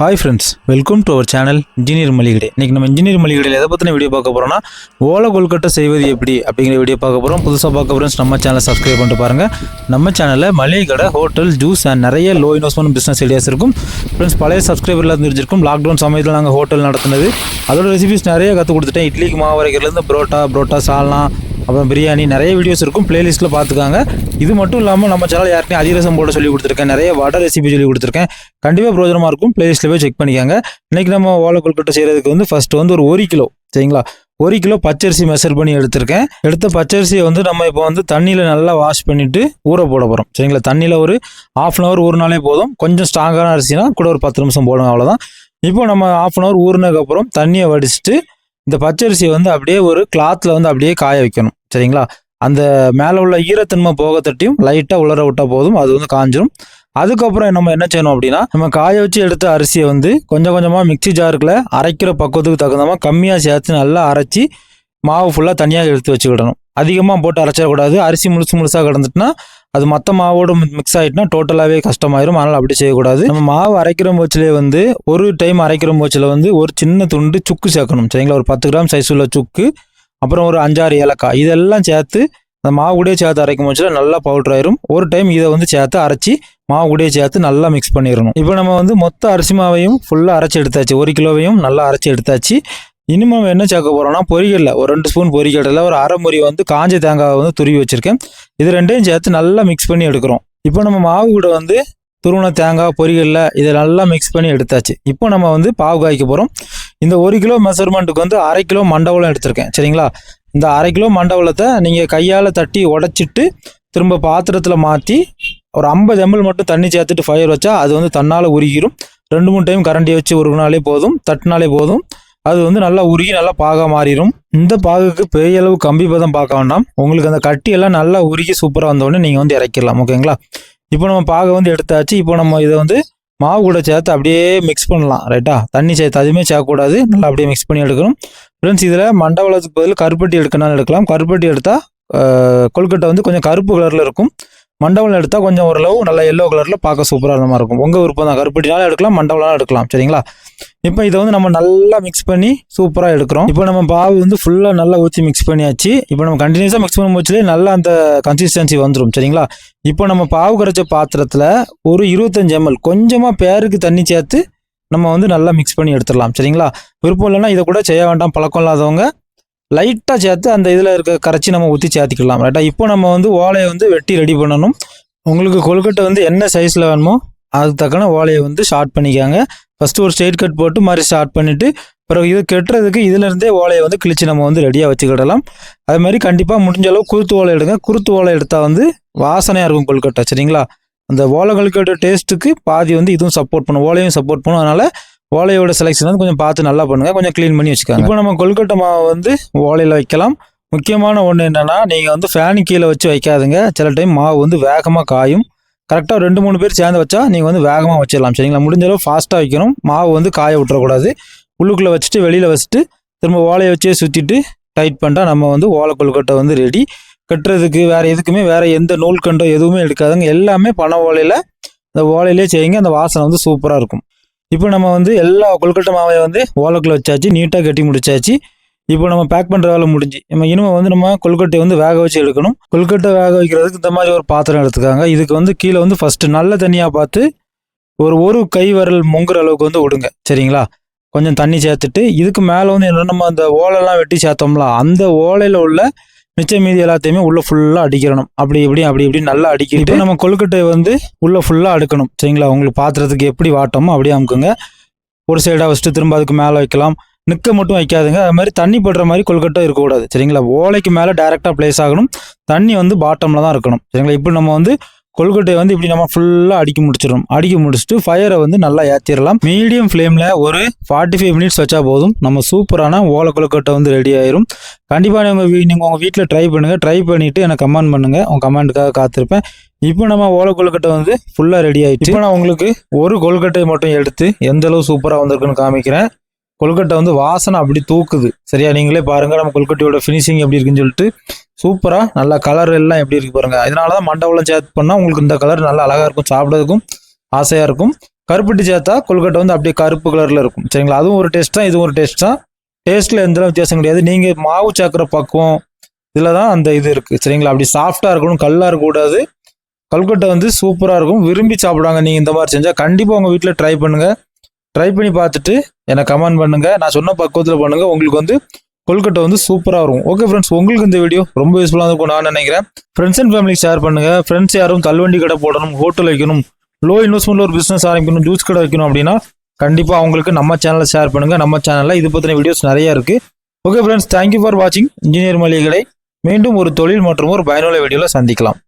Hi friends, welcome to our channel engineer Maligai. இன்றைக்கி நம்ம engineer மளிகையில் எதை பற்றின வீடியோ பார்க்க போகிறோம்னா, ஓலை கொல்கட்டை செய்வது எப்படி அப்படிங்கிற வீடியோ பார்க்க போகிறோம். புதுசாக பார்க்க போகிறோம், நம்ம சேனலை சப்ஸ்கிரைப் பண்ணிட்டு பாருங்கள். நம்ம சேனலில் மளிகை கடை, ஹோட்டல், ஜூஸ் அண்ட் நிறைய லோ இன்வெஸ்ட்மெண்ட் பிஸ்னஸ் ஐடியாஸ் இருக்கும். ஃப்ரெண்ட்ஸ், பழைய சப்ஸ்கிரைபர்லாம் தெரிஞ்சிருக்கும். லாக்டவுன் சமயத்தில் நாங்கள் ஹோட்டல் நடத்துனது, அதோட ரெசிபிஸ் நிறைய கற்றுக் கொடுத்துட்டேன். இட்லிக்கு மாவு வரைக்கிறதுலேருந்து புரோட்டா சால்னா, அப்புறம் பிரியாணி, நிறைய வீடியோஸ் இருக்கும். பிளேலிஸ்ட்டில் பார்த்துக்காங்க. இது மட்டும் இல்லாமல் நம்ம சேனல் யாருக்குமே அதிரசம் போட சொல்லி கொடுத்துருக்கேன், நிறைய வடை ரெசிபி சொல்லி கொடுத்துருக்கேன். கண்டிப்பாக பிரோஜனமாக இருக்கும். பிளேலிஸ்ட்டில் போய் செக் பண்ணிக்காங்க. இன்றைக்கி நம்ம ஓலை கொல்கட்டை செய்கிறதுக்கு ஃபஸ்ட்டு ஒரு 1 கிலோ, சரிங்களா, 1 கிலோ பச்சரிசி மெஷர் பண்ணி எடுத்திருக்கேன். எடுத்த பச்சரிசியை நம்ம இப்போ தண்ணியில் நல்லா வாஷ் பண்ணிவிட்டு ஊற போட போகிறோம், சரிங்களா. தண்ணியில் ஒரு 1/2 hour ஊறினாலே போதும். கொஞ்சம் ஸ்ட்ராங்கான அரிசினா கூட ஒரு 10 நிமிஷம் போடுங்க, அவ்வளோதான். இப்போ நம்ம 1/2 hour ஊறினதுக்கப்புறம் தண்ணியை வடிச்சிட்டு இந்த பச்சரிசியை அப்படியே ஒரு கிளாத்தில் அப்படியே காய வைக்கணும், சரிங்களா. அந்த மேலே உள்ள ஈரத்தன்மை போக தட்டியும் லைட்டாக உலர விட்டால் போதும், அது காஞ்சிரும். அதுக்கப்புறம் நம்ம என்ன செய்யணும் அப்படின்னா, நம்ம காய வச்சு எடுத்த அரிசியை கொஞ்சம் கொஞ்சமாக மிக்சி ஜாருக்குள்ள அரைக்கிற பக்குவத்துக்கு தகுந்தமாக கம்மியாக சேர்த்து நல்லா அரைச்சி மாவு ஃபுல்லாக தனியாக எடுத்து வச்சுக்கிடணும். அதிகமாக போட்டு அரைச்சிடக்கூடாது. அரிசி முழுசாக கிடந்துட்டுனா அது மற்ற மாவோடு மிக்ஸ் ஆகிட்டுனா டோட்டலாகவே கஷ்டமாயிரும். அதனால் அப்படி செய்யக்கூடாது. நம்ம மாவு அரைக்கிற போச்சிலே ஒரு டைம் அரைக்கிற போச்சில் ஒரு சின்ன துண்டு சுக்கு சேர்க்கணும், சரிங்களா. ஒரு 10 கிராம் சைஸ் உள்ள சுக்கு, அப்புறம் ஒரு 5-6 ஏலக்காய், இதெல்லாம் சேர்த்து அந்த மாவு கூடயே சேர்த்து அரைக்கும் போச்சில் நல்லா பவுடர் ஆயிரும். ஒரு டைம் இதை சேர்த்து அரைச்சி மாவு கூடயே சேர்த்து நல்லா மிக்ஸ் பண்ணிடணும். இப்போ நம்ம மொத்த அரிசி மாவையும் ஃபுல்லாக அரைச்சி எடுத்தாச்சு. 1 கிலோவையும் நல்லா அரைச்சி எடுத்தாச்சு. இனிமேல் என்ன சேர்க்க போகிறோம்னா, பொரிகடலை ஒரு 2 ஸ்பூன் பொரிகடலை, ஒரு அரை முறி காஞ்ச தேங்காய் துருவி வச்சுருக்கேன். இது ரெண்டையும் சேர்த்து நல்லா மிக்ஸ் பண்ணி எடுக்கிறோம். இப்போ நம்ம மாவு கூட துருவன தேங்காய், பொரிகடலை இதை நல்லா மிக்ஸ் பண்ணி எடுத்தாச்சு. இப்போ நம்ம பாவு காய்க்க போகிறோம். இந்த 1 கிலோ மெஷர்மெண்ட்டுக்கு 1/2 கிலோ மண்டவளம் எடுத்திருக்கேன், சரிங்களா. இந்த 1/2 கிலோ மண்டவளத்தை நீங்கள் கையால் தட்டி உடச்சிட்டு திரும்ப பாத்திரத்தில் மாற்றி ஒரு 50 ml மட்டும் தண்ணி சேர்த்துட்டு ஃபயர் வச்சா அது தன்னால் உருகிடும். 2-3 டைம் கரண்டியை வச்சு உருகினாலே போதும், தட்டினாலே போதும். அது நல்லா உருகி நல்லா பாகா மாறிடும். இந்த பாகுக்கு பெரிய அளவு கம்பி பதம் பார்க்க வேண்டாம். உங்களுக்கு அந்த கட்டியெல்லாம் நல்லா உருகி சூப்பராக வந்தோடனே நீங்கள் இறக்கிடலாம், ஓகேங்களா. இப்போ நம்ம பாகை எடுத்தாச்சு. இப்போ நம்ம இதை மாவு கூட சேர்த்து அப்படியே மிக்ஸ் பண்ணலாம், ரைட்டா. தண்ணி சேர்த்து அதுவுமே சேர்க்கக்கூடாது, நல்லா அப்படியே மிக்ஸ் பண்ணி எடுக்கணும். ஃப்ரெண்ட்ஸ், இதில் மண்டவளத்துக்கு பதில் கருப்பட்டி எடுக்கனாலும் எடுக்கலாம். கருப்பட்டி எடுத்தால் கொல்கட்டை கொஞ்சம் கருப்பு கலரில் இருக்கும். மண்டவளம் எடுத்தால் கொஞ்சம் ஓரளவு நல்லா எல்லோ கலரில் பார்க்க சூப்பராக இருந்த மாதிரி இருக்கும். உங்கள் விருப்பம் தான், கருப்பட்டினாலும் எடுக்கலாம், மண்டவளம் எடுக்கலாம், சரிங்களா. இப்போ இதை நம்ம நல்லா மிக்ஸ் பண்ணி சூப்பராக எடுக்கிறோம். இப்போ நம்ம பாவு ஃபுல்லாக நல்லா ஊற்றி மிக்ஸ் பண்ணியாச்சு. இப்போ நம்ம கண்டினியூஸாக மிக்ஸ் பண்ண போச்சுலேயே நல்லா அந்த கன்சிஸ்டன்சி வந்துடும், சரிங்களா. இப்போ நம்ம பாவு கரைச்ச பாத்திரத்தில் ஒரு 25 ml கொஞ்சமாக பேருக்கு தண்ணி சேர்த்து நம்ம நல்லா மிக்ஸ் பண்ணி எடுத்துடலாம், சரிங்களா. விருப்பம் இல்லைன்னா இதை கூட செய்ய வேண்டாம், பழக்கம் இல்லாதவங்க லைட்டாக சேர்த்து அந்த இதில் இருக்க கரைச்சி நம்ம ஊற்றி சேர்த்திக்கலாம், ரைட்டா. இப்போ நம்ம ஓலையை வெட்டி ரெடி பண்ணணும். உங்களுக்கு கொல்கட்டை என்ன சைஸில் வேணுமோ அது தக்கன ஓலையை ஷார்ட் பண்ணிக்காங்க. ஃபஸ்ட்டு ஒரு ஸ்ட்ரெயிட் கட் போட்டு மாதிரி ஸ்டார்ட் பண்ணிவிட்டு பிறகு இது கட்டுறதுக்கு இதிலேருந்தே ஓலையை கிழிச்சு நம்ம ரெடியாக வச்சுக்கிடலாம். அது மாதிரி கண்டிப்பாக முடிஞ்ச அளவு குருத்து ஓலை எடுங்க. குருத்து ஓலை எடுத்தால் வாசனையாக இருக்கும் கொல்கட்டை, சரிங்களா. அந்த ஓலை கொல்கட்டை டேஸ்ட்டுக்கு பாதி இதுவும் சப்போர்ட் பண்ணும், ஓலையும் சப்போர்ட் பண்ணும். அதனால் ஓலையோட செலெக்ஷன் கொஞ்சம் பார்த்து நல்லா பண்ணுங்கள், கொஞ்சம் க்ளீன் பண்ணி வச்சுக்காங்க. இப்போ நம்ம கொல்கட்டை மாவு ஓலையில் வைக்கலாம். முக்கியமான ஒன்று என்னென்னா, நீங்கள் ஃபேனு கீழே வச்சு வைக்காதுங்க. சில டைம் மாவு வேகமாக காயும். கரெக்டாக 2-3 பேர் சேர்ந்து வச்சா நீங்கள் வேகமாக வச்சிடலாம், சரிங்களா. முடிஞ்ச அளவு ஃபாஸ்ட்டாக வைக்கணும். மாவு காய விட்டுறக்கூடாது. உள்ளுக்குள்ளே வச்சுட்டு வெளியில் வச்சுட்டு திரும்ப ஓலையை வச்சே சுற்றிட்டு டைட் பண்ணிட்டா நம்ம ஓலை கொல்கட்டை ரெடி. கட்டுறதுக்கு வேறு எதுக்குமே வேறு எந்த நூல் கண்டோ எதுவுமே எடுக்காதுங்க. எல்லாமே பனை ஓலையில், அந்த ஓலையிலே செய்யுங்க. அந்த வாசனை சூப்பராக இருக்கும். இப்போ நம்ம எல்லா கொல்கட்டை மாவையை ஓலைக்குள்ளே வச்சாச்சு, நீட்டாக கட்டி முடிச்சாச்சு. இப்போ நம்ம பேக் பண்ணுற வேலை முடிஞ்சு இனிமேல் நம்ம கொல்கட்டையை வேக வச்சு எடுக்கணும். கொல்கட்டை வேக வைக்கிறதுக்கு இந்த மாதிரி ஒரு பாத்திரம் எடுத்துக்காங்க. இதுக்கு கீழே ஃபஸ்ட்டு நல்ல தண்ணியாக பார்த்து ஒரு கை விரல் முங்குற அளவுக்கு விடுங்க, சரிங்களா. கொஞ்சம் தண்ணி சேர்த்துட்டு இதுக்கு மேலே என்ன நம்ம அந்த ஓலைலாம் வெட்டி சேர்த்தோம்ல, அந்த ஓலையில் உள்ள மிச்சம் மீதி எல்லாத்தையுமே உள்ளே ஃபுல்லாக அடிக்கிறணும். அப்படி இப்படி நல்லா அடிக்கிட்டு நம்ம கொல்கட்டையை உள்ளே ஃபுல்லாக அடுக்கணும், சரிங்களா. உங்களுக்கு பாத்திரத்துக்கு எப்படி வாட்டமோ அப்படியே அமுக்குங்க. ஒரு சைடாக வச்சுட்டு திரும்ப அதுக்கு மேலே வைக்கலாம். நிற்க மட்டும் வைக்காதுங்க. அது மாதிரி தண்ணி படுற மாதிரி கொல்கட்டை இருக்கக்கூடாது, சரிங்களா. ஓலைக்கு மேலே டைரெக்டாக பிளேஸ் ஆகணும். தண்ணி பாட்டமில் தான் இருக்கணும், சரிங்களா. இப்போ நம்ம கொல்கட்டையை இப்படி நம்ம ஃபுல்லாக அடுக்கி முடிச்சிடணும். அடுக்கி முடிச்சுட்டு ஃபயரை நல்லா ஏற்றிடலாம். மீடியம் ஃப்ளேமில் ஒரு 45 minutes வச்சா போதும். நம்ம சூப்பரான ஓலை கொல்கட்டை ரெடி ஆயிரும். கண்டிப்பாக நீங்கள் உங்கள் வீட்டில் ட்ரை பண்ணுங்கள். ட்ரை பண்ணிவிட்டு எனக்கு கமெண்ட் பண்ணுங்கள். உங்கள் கமெண்ட்டுக்காக காத்திருப்பேன். இப்போ நம்ம ஓலை கொல்கட்டை ஃபுல்லாக ரெடி ஆகிடுச்சு. இப்போ நான் உங்களுக்கு ஒரு கொல்கட்டையை மட்டும் எடுத்து எந்த அளவு சூப்பராக வந்திருக்குன்னு காமிக்கிறேன். கொல்கட்டை வாசனை அப்படி தூக்குது, சரியா. நீங்களே பாருங்கள் நம்ம கொல்கட்டையோட ஃபினிஷிங் எப்படி இருக்குன்னு சொல்லிட்டு. சூப்பராக நல்லா கலர் எல்லாம் எப்படி இருக்கு பாருங்கள். இதனால தான் மண்டவளம் சேர்த்து பண்ணால் உங்களுக்கு இந்த கலர் நல்லா அழகாக இருக்கும், சாப்பிட்றதுக்கும் ஆசையாக இருக்கும். கருப்பட்டி சேர்த்தா கொழுக்கட்டை வந்து அப்படியே கருப்பு கலரில் இருக்கும். சரிங்களா? அதுவும் ஒரு டேஸ்ட் தான், இதுவும் ஒரு டேஸ்ட் தான். டேஸ்ட்டில் எந்த வித்தியாசம் கிடையாது. நீங்கள் மாவு சேர்க்குற பக்குவம் இதில் தான் அந்த இது இருக்குது. சரிங்களா? அப்படி சாஃப்டாக இருக்கணும், கல்லாக இருக்கக்கூடாது. கொழுக்கட்டை வந்து சூப்பராக இருக்கும், விரும்பி சாப்பிடுவாங்க. நீங்கள் இந்த மாதிரி செஞ்சால் கண்டிப்பாக உங்கள் வீட்டில் ட்ரை பண்ணுங்கள். ட்ரை பண்ணி பார்த்துட்டு எனக்கு கமெண்ட் பண்ணுங்கள். நான் சொன்ன பக்குவத்தில் பண்ணுங்கள். உங்களுக்கு வந்து கொழுக்கட்டை வந்து சூப்பராக இருக்கும். ஓகே ஃப்ரெண்ட்ஸ், உங்களுக்கு இந்த வீடியோ ரொம்ப யூஸ்ஃபுல்லாக இருக்கும் நான் நினைக்கிறேன். ஃப்ரெண்ட்ஸ் அண்ட் ஃபேமிலிக்கு ஷேர் பண்ணுங்கள். ஃப்ரெண்ட்ஸ் யாரும் தள்ளுவண்டி கடை போடணும், ஹோட்டல் வைக்கணும், லோ இன்வெஸ்ட்மெண்ட்டில் ஒரு பிஸ்னஸ் ஆரம்பிக்கணும், ஜூஸ் கடை வைக்கணும் அப்படின்னா கண்டிப்பாக அவங்களுக்கு நம்ம சேனலில் ஷேர் பண்ணுங்கள். நம்ம சேனலில் இது பற்றின வீடியோஸ் நிறையா இருக்குது. ஓகே ஃப்ரெண்ட்ஸ், தேங்க்யூ ஃபார் வாட்சிங் இன்ஜினியர் மளிகை கடை. மீண்டும் ஒரு தொழில் மற்றும் ஒரு பயனுள்ள வீடியோவில் சந்திக்கலாம்.